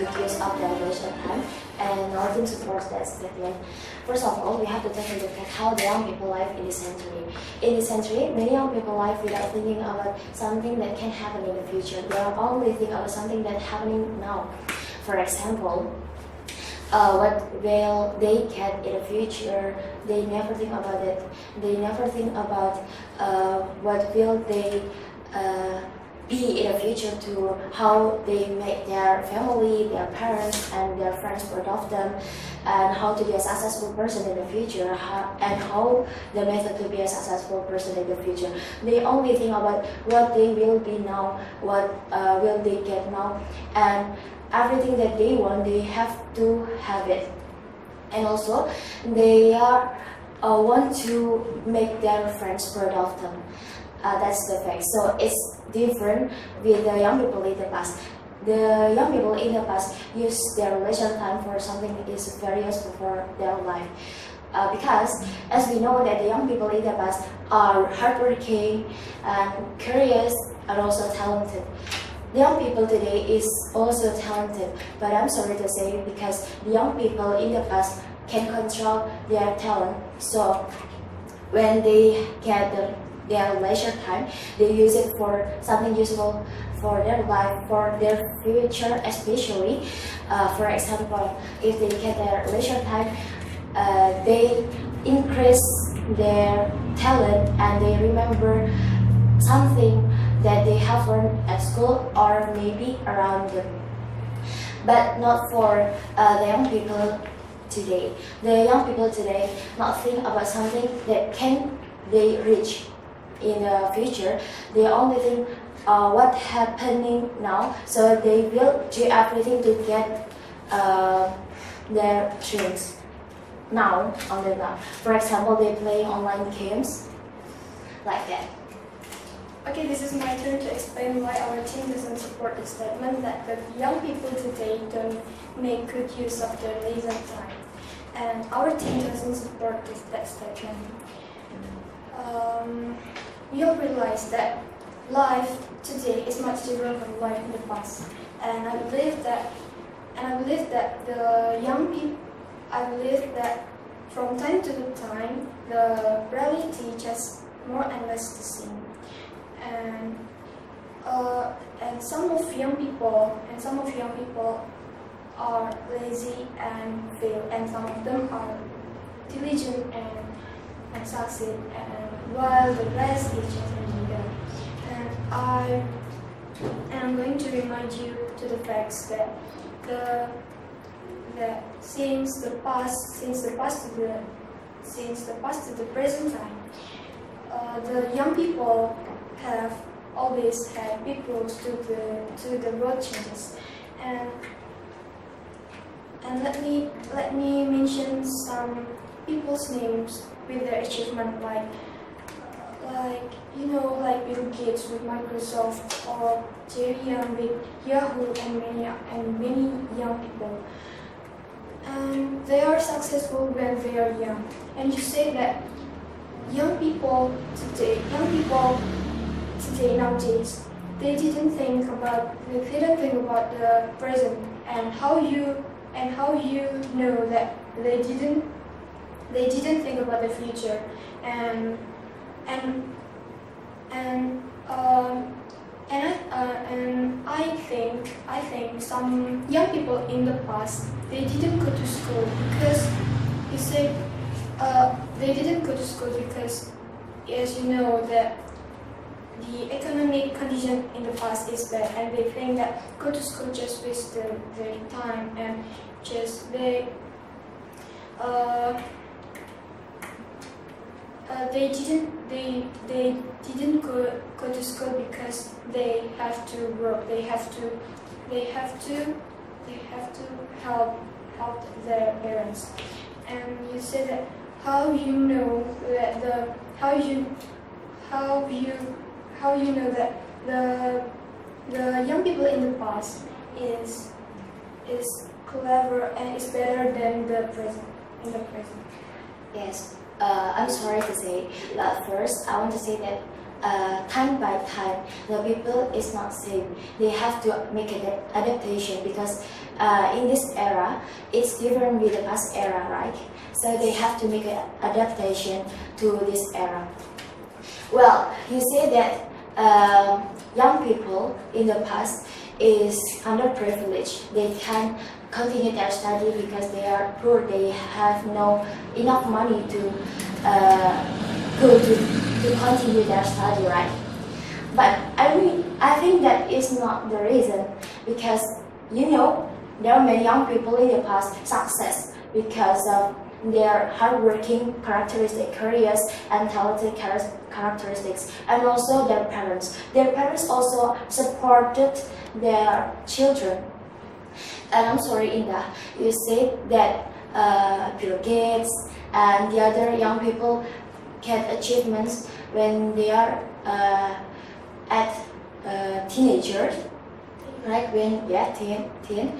good use of their leisure time, and nothing supports that statement. First of all, we have to take a look at how the young people live in this century. In this century, many young people live without thinking about something that can happen in the future. They are only thinking about something that's happening now. For example, what will they get in the future? They never think about it. They never think about what will they be in the future, to how they make their family, their parents, and their friends proud of them, and how to be a successful person in the future, and how the method to be a successful person in the future. They only think about what they will be now, what will they get now, and everything that they want, they have to have it. And also, they want to make their friends proud of them. That's the fact. So it's different with the young people in the past. The young people in the past use their leisure time for something that is very useful for their life. Because as we know that the young people in the past are hardworking and curious and also talented. The young people today is also talented, but I'm sorry to say, because the young people in the past can control their talent. So when they get their leisure time, they use it for something useful for their life, for their future especially. For example, if they get their leisure time, they increase their talent and they remember something that they have learned at school or maybe around them. But not for the young people today. The young people today not think about something that can they reach in the future. They only think what happening now, so they will do everything to get their dreams now, on the now. For example, they play online games like that. Okay, this is my turn to explain why our team doesn't support the statement that the young people today don't make good use of their leisure time. And our team doesn't support that statement. We all realize that life today is much different from life in the past. And I believe that the young people, I believe that from time to time, the reality just more and less the same. And some of young people are lazy and fail, and some of them are diligent and succeed, and while the rest is just mediocre. And I'm going to remind you to the facts that since the past to the present time, the young people have always had big roles to the world changes. And let me mention some people's names with their achievement, like Bill Gates with Microsoft, or Jerry Yang with Yahoo, and many young people. And they are successful when they are young. And you say that young people today nowadays, they didn't think about the present, and how you know that they didn't think about the future. And I think some young people in the past, they didn't go to school because you say they didn't go to school because, as you know, that the economic condition in the past is bad, and they think that go to school just waste their time, and just they didn't go to school because they have to work. They have to help their parents. And you say that how you know that the young people in the past is clever and is better than the present in the present. Yes. I'm sorry to say, but first I want to say that time by time, the people is not same. They have to make an adaptation because in this era, it's different with the past era, right? So they have to make an adaptation to this era. Well, you say that young people in the past is underprivileged. They can continue their study because they are poor. They have no enough money to continue their study, right? But I think that is not the reason because there are many young people in the past success because of their hardworking careers and talented characteristics, and also their parents. Their parents also supported their children. And I'm sorry, Indah, you said that Bill Gates and the other young people get achievements when they are at teenagers, right? Teen,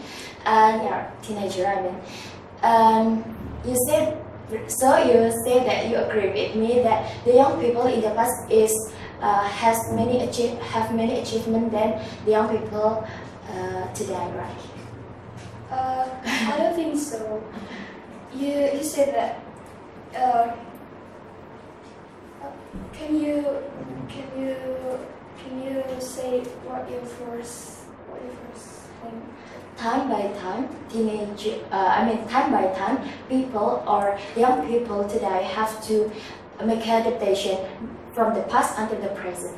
and teenager. I mean, you said that you agree with me that the young people in the past have many achievements than the young people today, right? I don't think so. You said that. Can you say what your first thing? Time by time, time by time, people or young people today have to make adaptation from the past until the present.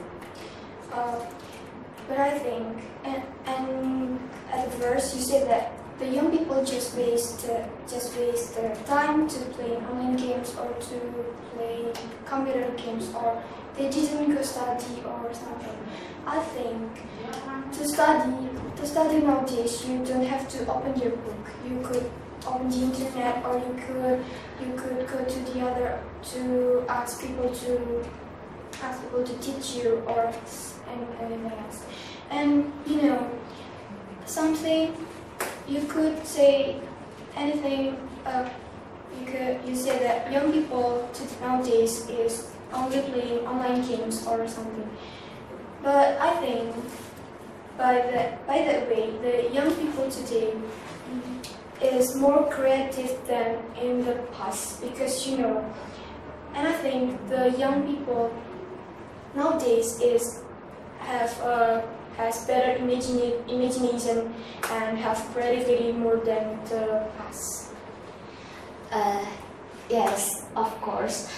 But I think, and at first you said that the young people just waste their time to play online games or to play computer games, or they didn't go study or something. I think to study nowadays you don't have to open your book. You could open the internet, or you could go to the other to ask people to teach you, or anything else. And something you could say anything. You say that young people nowadays is only playing online games or something. But I think by that way, the young people today is more creative than in the past, because and I think the young people nowadays has better imagination and have creativity more than the past. Yes, of course.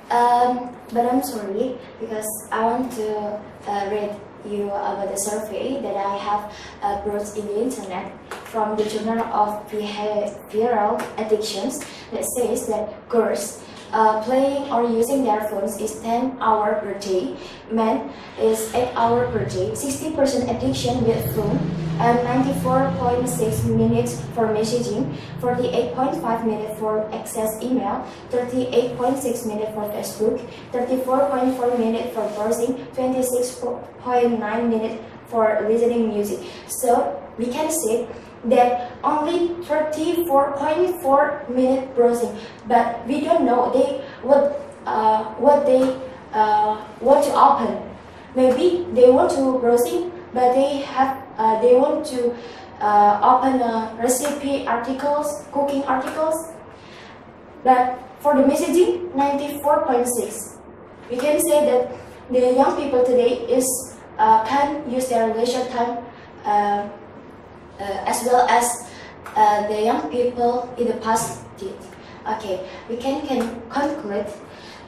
But I'm sorry because I want to read you about the survey that I have brought in the internet from the Journal of Behavioral Addictions that says that girls playing or using their phones is 10 hours per day, men is 8 hours per day, 60% addiction with phone, and 94.6 minutes for messaging, 48.5 minutes for access email, 38.6 minutes for Facebook, 34.4 minutes for browsing, 26.9 minutes for listening music. So we can say that only 34.4 minutes browsing, but we don't know what they want to open. Maybe they want to browsing, but they want to open recipe articles, cooking articles. But for the messaging, 94.6. We can say that the young people today can use their leisure time as well as the young people in the past did. Okay, we can conclude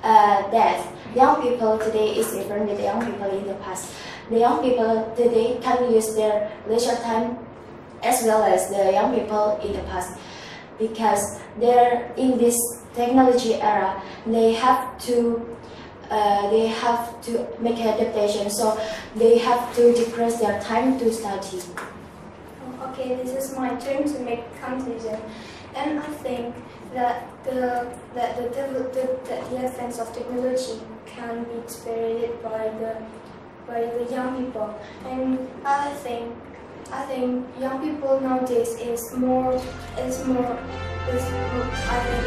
that young people today is different with the young people in the past. The young people today can use their leisure time as well as the young people in the past, because they're in this technology era. They have to make an adaptation, so they have to decrease their time to study. Okay, this is my turn to make conclusion, and I think that the advance of technology can be exploited by the young people, and I think young people nowadays is more I think